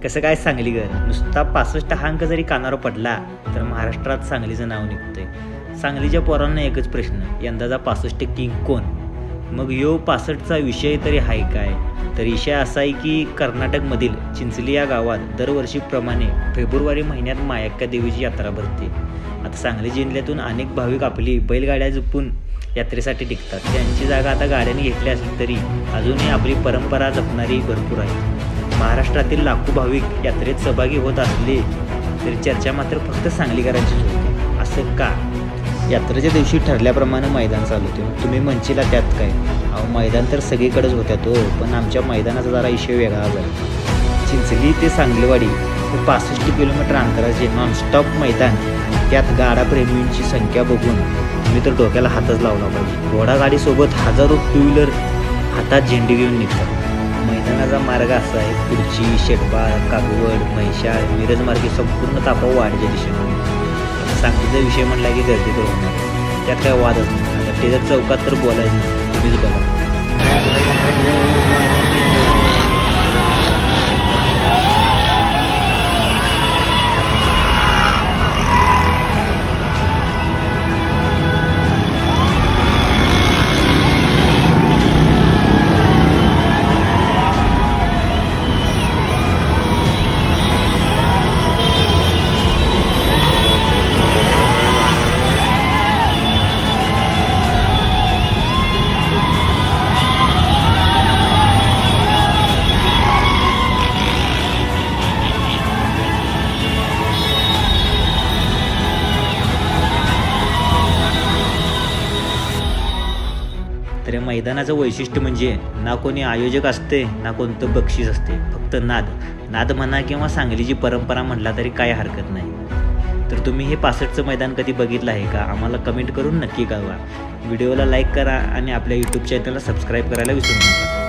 कसं काय सांगलीकर नुसता 65 हा अंक जरी कानावर पडला तर महाराष्ट्रात सांगलीचं नाव निघतंय. सांगलीच्या पोरांना एकच प्रश्न, यंदाचा 65 किंग कोण? मग यो 65चा विषय तरी आहे काय? तर विषय असा आहे की कर्नाटकमधील चिंचली या गावात दरवर्षीप्रमाणे फेब्रुवारी महिन्यात मायक्का देवीची यात्रा भरते. आता सांगली जिल्ह्यातून अनेक भाविक आपली बैलगाड्या जपून यात्रेसाठी टिकतात. त्यांची जागा आता गाड्याने घेतली असली तरी अजूनही आपली परंपरा जपणारी भरपूर आहे. महाराष्ट्रातील लाखो भाविक यात्रेत सहभागी होत असले तरी चर्चा मात्र फक्त सांगलीकरांचीच होते. असं का? यात्रेच्या दिवशी ठरल्याप्रमाणे मैदान चालू होते. तुम्ही म्हणशीला त्यात काय? अहो मैदान तर सगळीकडेच होत्या तो, पण आमच्या मैदानाचा जरा विषय वेगळाच आहे. चिंचली ते सांगलीवाडी हे 65 किलोमीटर अंतराचे नॉनस्टॉप मैदान. त्यात गाडाप्रेमींची संख्या बघून मी तर डोक्याला हातच लावला पाहिजे. घोडागाडीसोबत हजारो टू व्हीलर हातात झेंडे घेऊन निघतात. मैदानाचा मार्ग असा आहे, खुर्ची, शेटबाळ, कागवड, म्हैशाळ, मिरज मार्गे संपूर्ण तापा वाढीच्या दिशेने. सांगलीचा विषय म्हणला की गर्दी तर होणार, त्यात काय वादच नाही. आता टिळक चौकात तर बोलायचं तुम्हीच बघा. तर या मैदानाचं वैशिष्ट्य म्हणजे ना कोणी आयोजक असते ना कोणतं बक्षीस असते, फक्त नाद म्हणा किंवा सांगलीची परंपरा म्हटला तरी काय हरकत नाही. तर तुम्ही हे 65चं मैदान कधी बघितलं आहे का? आम्हाला कमेंट करून नक्की कळवा. व्हिडिओला लाईक करा आणि आपल्या यूट्यूब चॅनलला सबस्क्राईब करायला विसरू नका.